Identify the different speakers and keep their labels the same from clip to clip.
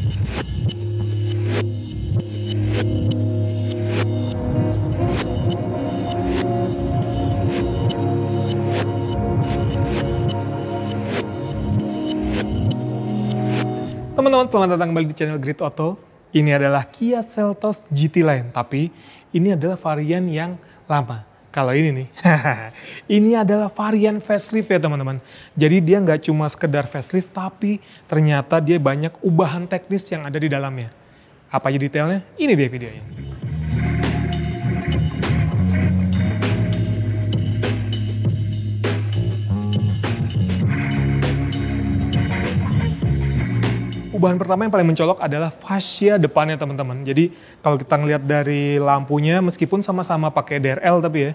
Speaker 1: Teman-teman, selamat datang kembali di channel Grit Auto. Ini adalah Kia Seltos GT Line, tapi ini adalah varian yang lama. Kalau ini nih, ini adalah varian facelift ya teman-teman. Jadi dia nggak cuma sekedar facelift, tapi ternyata dia banyak ubahan teknis yang ada di dalamnya. Apa aja detailnya? Ini dia videonya. Ubahan pertama yang paling mencolok adalah fascia depannya teman-teman. Jadi kalau kita ngelihat dari lampunya, meskipun sama-sama pakai DRL tapi ya,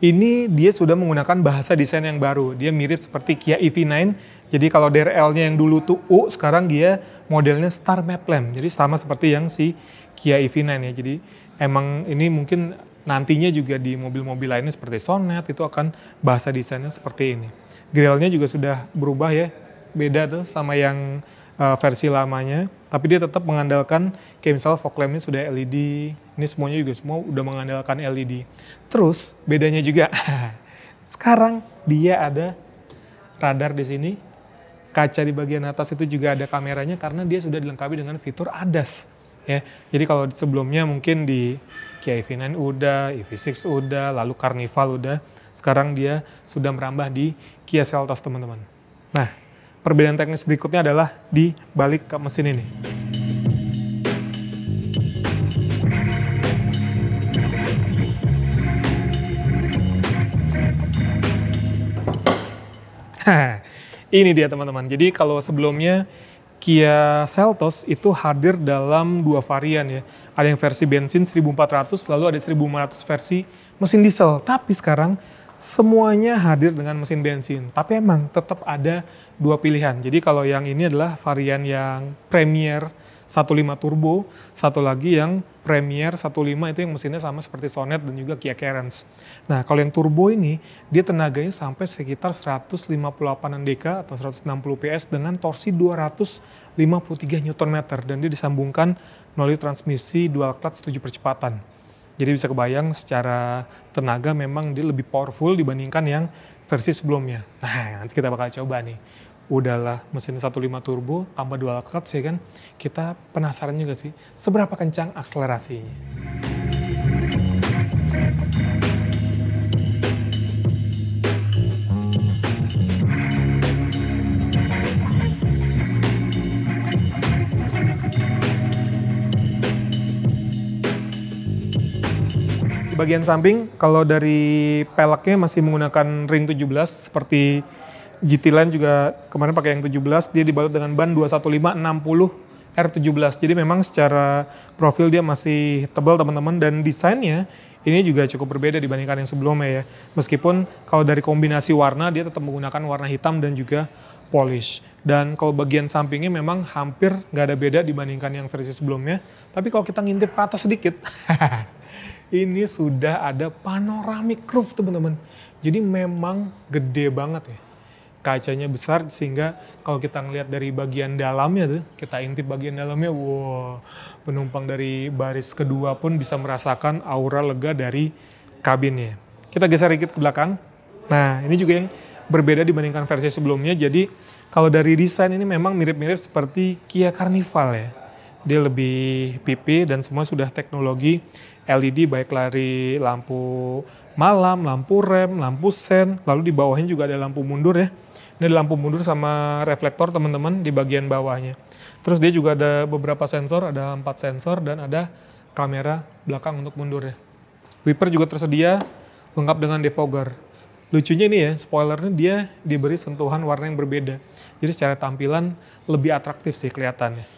Speaker 1: ini dia sudah menggunakan bahasa desain yang baru. Dia mirip seperti Kia EV9. Jadi kalau DRL-nya yang dulu tuh U, sekarang dia modelnya Star Map Lamp. Jadi sama seperti yang si Kia EV9 ya. Jadi emang ini mungkin nantinya juga di mobil-mobil lainnya seperti Sonet itu akan bahasa desainnya seperti ini. Grillnya juga sudah berubah ya, beda tuh sama yang versi lamanya, tapi dia tetap mengandalkan kayak misalnya fog lampnya sudah LED, ini semuanya juga semua udah mengandalkan LED. Terus bedanya juga, sekarang dia ada radar di sini, kaca di bagian atas itu juga ada kameranya karena dia sudah dilengkapi dengan fitur ADAS. Ya, jadi kalau sebelumnya mungkin di Kia EV9 udah, EV6 udah, lalu Carnival udah, sekarang dia sudah merambah di Kia Seltos teman-teman. Nah, perbedaan teknis berikutnya adalah di balik kap mesin ini. Ini dia teman-teman. Jadi kalau sebelumnya Kia Seltos itu hadir dalam dua varian ya. Ada yang versi bensin 1400, lalu ada 1500 versi mesin diesel. Tapi sekarang semuanya hadir dengan mesin bensin, tapi emang tetap ada dua pilihan. Jadi kalau yang ini adalah varian yang Premier 15 Turbo, satu lagi yang Premier 15 itu yang mesinnya sama seperti Sonet dan juga Kia Carens. Nah kalau yang turbo ini, dia tenaganya sampai sekitar 158 dk atau 160 PS dengan torsi 253 Nm dan dia disambungkan melalui transmisi dual clutch 7 percepatan. Jadi bisa kebayang secara tenaga memang dia lebih powerful dibandingkan yang versi sebelumnya. Nah nanti kita bakal coba nih. Udahlah mesin 1.5 turbo tambah dual clutch ya kan. Kita penasaran juga sih seberapa kencang akselerasinya. Bagian samping, kalau dari peleknya masih menggunakan ring 17 seperti GT Line juga kemarin pakai yang 17, dia dibalut dengan ban 215/60 R17. Jadi memang secara profil dia masih tebal teman-teman dan desainnya ini juga cukup berbeda dibandingkan yang sebelumnya ya. Meskipun kalau dari kombinasi warna dia tetap menggunakan warna hitam dan juga polish. Dan kalau bagian sampingnya memang hampir nggak ada beda dibandingkan yang versi sebelumnya. Tapi kalau kita ngintip ke atas sedikit, ini sudah ada panoramic roof teman-teman. Jadi memang gede banget ya. Kacanya besar sehingga kalau kita ngelihat dari bagian dalamnya tuh, kita intip bagian dalamnya, wow, penumpang dari baris kedua pun bisa merasakan aura lega dari kabinnya. Kita geser dikit ke belakang. Nah ini juga yang berbeda dibandingkan versi sebelumnya. Jadi kalau dari desain ini memang mirip-mirip seperti Kia Carnival ya. Dia lebih pipi dan semua sudah teknologi LED baik dari lampu malam, lampu rem, lampu sen, lalu di bawahnya juga ada lampu mundur ya. Ini ada lampu mundur sama reflektor teman-teman di bagian bawahnya. Terus dia juga ada beberapa sensor, ada 4 sensor dan ada kamera belakang untuk mundur ya. Wiper juga tersedia lengkap dengan defogger. Lucunya ini ya, spoilernya dia diberi sentuhan warna yang berbeda. Jadi secara tampilan lebih atraktif sih kelihatannya.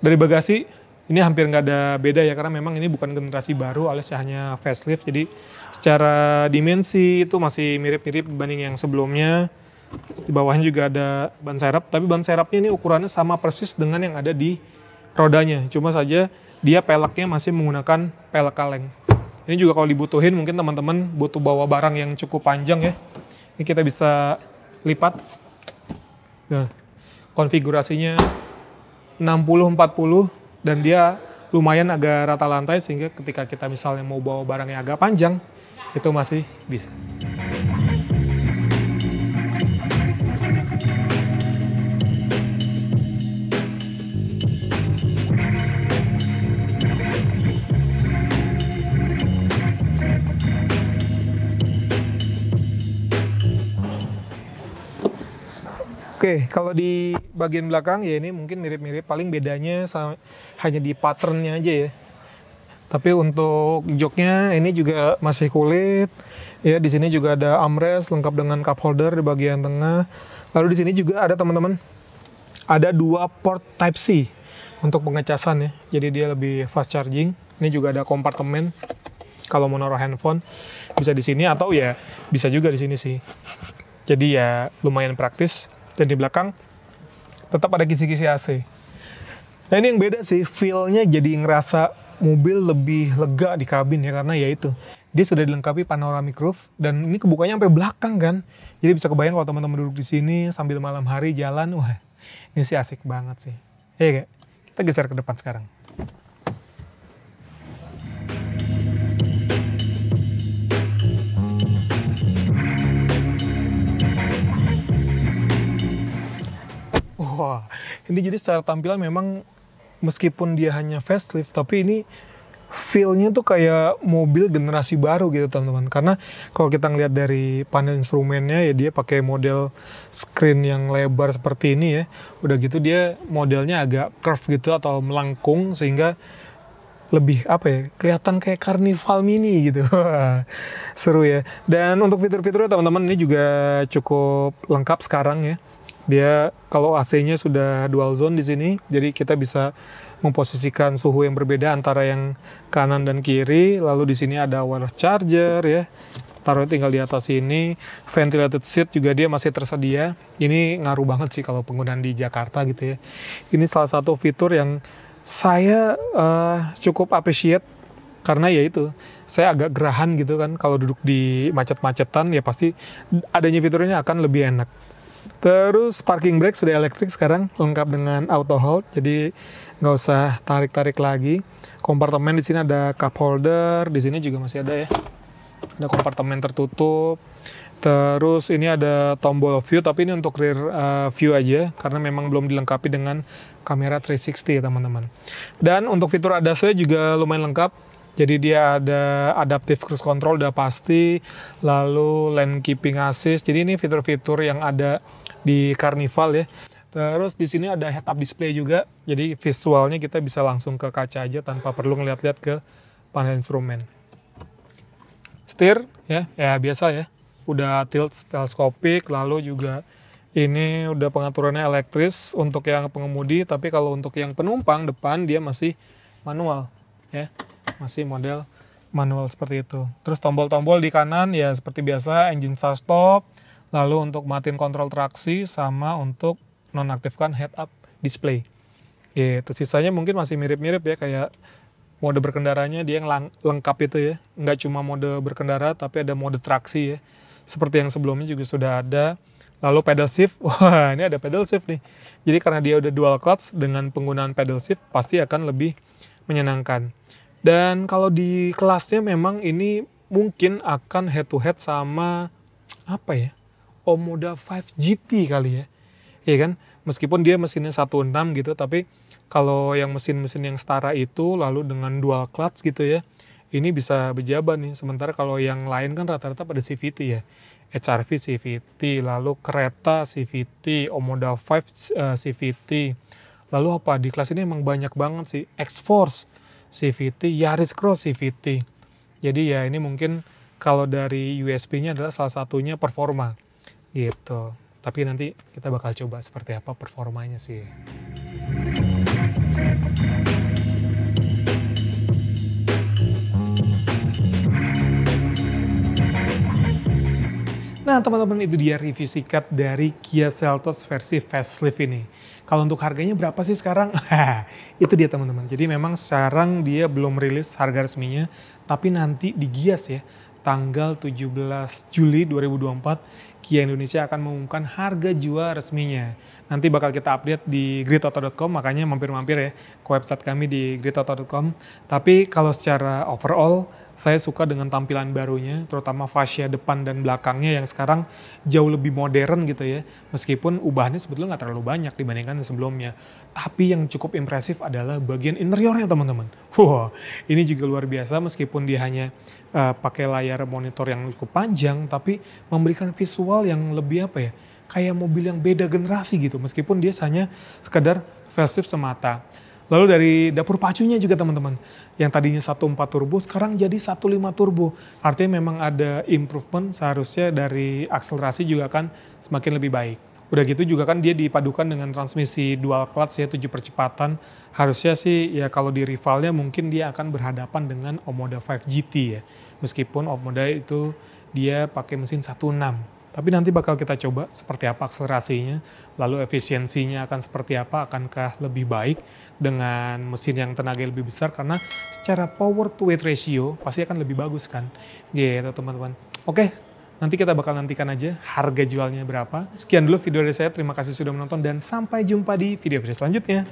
Speaker 1: Dari bagasi, ini hampir nggak ada beda ya, karena memang ini bukan generasi baru alias hanya facelift. Jadi secara dimensi itu masih mirip-mirip dibanding yang sebelumnya. Di bawahnya juga ada ban serap, tapi ban serapnya ini ukurannya sama persis dengan yang ada di rodanya. Cuma saja dia peleknya masih menggunakan pelek kaleng. Ini juga kalau dibutuhin mungkin teman-teman butuh bawa barang yang cukup panjang ya. Ini kita bisa lipat. Nah, konfigurasinya 60-40 dan dia lumayan agak rata lantai sehingga ketika kita misalnya mau bawa barang yang agak panjang itu masih bisa. Oke, kalau di bagian belakang ya ini mungkin mirip-mirip, paling bedanya hanya di patternnya aja ya. Tapi untuk joknya ini juga masih kulit. Ya, di sini juga ada armrest lengkap dengan cup holder di bagian tengah. Lalu di sini juga ada teman-teman, ada 2 port Type C untuk pengecasan ya. Jadi dia lebih fast charging. Ini juga ada kompartemen kalau mau naruh handphone bisa di sini atau ya bisa juga di sini sih. Jadi ya lumayan praktis. Dan di belakang tetap ada kisi-kisi AC. Nah ini yang beda sih, feel-nya jadi ngerasa mobil lebih lega di kabin ya, karena ya itu dia sudah dilengkapi panoramic roof dan ini kebukanya sampai belakang kan. Jadi bisa kebayang kalau teman-teman duduk di sini sambil malam hari jalan, wah ini sih asik banget sih. Ya, kita geser ke depan sekarang. Wah, ini jadi secara tampilan memang meskipun dia hanya facelift, tapi ini feel-nya tuh kayak mobil generasi baru gitu teman-teman. Karena kalau kita ngeliat dari panel instrumennya ya dia pakai model screen yang lebar seperti ini ya. Udah gitu dia modelnya agak curve gitu atau melengkung sehingga lebih apa ya, kelihatan kayak Carnival Mini gitu. Seru ya. Dan untuk fitur-fiturnya teman-teman ini juga cukup lengkap sekarang ya. Dia kalau AC-nya sudah dual zone di sini, jadi kita bisa memposisikan suhu yang berbeda antara yang kanan dan kiri. Lalu di sini ada wireless charger ya, taruhnya tinggal di atas sini. Ventilated seat juga dia masih tersedia. Ini ngaruh banget sih kalau penggunaan di Jakarta gitu ya. Ini salah satu fitur yang saya cukup appreciate karena ya itu saya agak gerahan gitu kan kalau duduk di macet-macetan ya pasti adanya fiturnya akan lebih enak. Terus parking brake sudah elektrik sekarang, lengkap dengan auto hold, jadi nggak usah tarik-tarik lagi. Kompartemen di sini ada cup holder, di sini juga masih ada ya. Ada kompartemen tertutup. Terus ini ada tombol view, tapi ini untuk rear view aja, karena memang belum dilengkapi dengan kamera 360 ya teman-teman. Dan untuk fitur ADAS juga lumayan lengkap. Jadi dia ada adaptive cruise control udah pasti, lalu lane keeping assist. Jadi ini fitur-fitur yang ada di Carnival ya. Terus di sini ada head up display juga. Jadi visualnya kita bisa langsung ke kaca aja tanpa perlu ngeliat-liat ke panel instrumen. Setir ya biasa ya. Udah tilt teleskopik, lalu juga ini udah pengaturannya elektris untuk yang pengemudi, tapi kalau untuk yang penumpang depan dia masih manual ya. Masih model manual seperti itu. Terus tombol-tombol di kanan ya seperti biasa, engine start stop, lalu untuk matiin kontrol traksi sama untuk nonaktifkan head up display. Gitu. Sisanya mungkin masih mirip-mirip ya, kayak mode berkendaranya dia yang lengkap itu ya. Nggak cuma mode berkendara tapi ada mode traksi ya. Seperti yang sebelumnya juga sudah ada. Lalu pedal shift, wah ini ada pedal shift nih. Jadi karena dia udah dual clutch, dengan penggunaan pedal shift pasti akan lebih menyenangkan. Dan kalau di kelasnya memang ini mungkin akan head to head sama apa ya, Omoda 5 GT kali ya. Iya kan? Meskipun dia mesinnya 1.6 gitu, tapi kalau yang mesin-mesin yang setara itu lalu dengan dual clutch gitu ya, ini bisa berjaban nih. Sementara kalau yang lain kan rata-rata pada CVT ya. HR-V CVT, lalu kereta CVT, Omoda 5 CVT. Lalu apa, di kelas ini emang banyak banget sih. X-Force CVT, Yaris Cross CVT. Jadi ya ini mungkin kalau dari USP-nya adalah salah satunya performa gitu. Tapi nanti kita bakal coba seperti apa performanya sih. Nah teman-teman, itu dia review singkat dari Kia Seltos versi facelift ini. Kalau untuk harganya berapa sih sekarang? Itu dia teman-teman. Jadi memang sekarang dia belum rilis harga resminya, tapi nanti di Gias ya, tanggal 17 Juli 2024, Kia Indonesia akan mengumumkan harga jual resminya. Nanti bakal kita update di gridauto.com, makanya mampir-mampir ya ke website kami di gridauto.com. Tapi kalau secara overall, saya suka dengan tampilan barunya, terutama fascia depan dan belakangnya yang sekarang jauh lebih modern gitu ya. Meskipun ubahannya sebetulnya nggak terlalu banyak dibandingkan sebelumnya. Tapi yang cukup impresif adalah bagian interiornya teman-teman. Wah, ini juga luar biasa meskipun dia hanya pakai layar monitor yang cukup panjang, tapi memberikan visual yang lebih apa ya, kayak mobil yang beda generasi gitu. Meskipun dia hanya sekedar facelift semata. Lalu dari dapur pacunya juga teman-teman, yang tadinya 1.4 turbo sekarang jadi 1.5 turbo. Artinya memang ada improvement, seharusnya dari akselerasi juga akan semakin lebih baik. Udah gitu juga kan dia dipadukan dengan transmisi dual clutch ya, 7 percepatan. Harusnya sih ya kalau di rivalnya mungkin dia akan berhadapan dengan Omoda 5 GT ya. Meskipun Omoda itu dia pakai mesin 1.6. Tapi nanti bakal kita coba seperti apa akselerasinya, lalu efisiensinya akan seperti apa, akankah lebih baik dengan mesin yang tenaga lebih besar, karena secara power to weight ratio pasti akan lebih bagus kan, gitu teman-teman. Oke, nanti kita bakal nantikan aja harga jualnya berapa. Sekian dulu video dari saya, terima kasih sudah menonton dan sampai jumpa di video selanjutnya.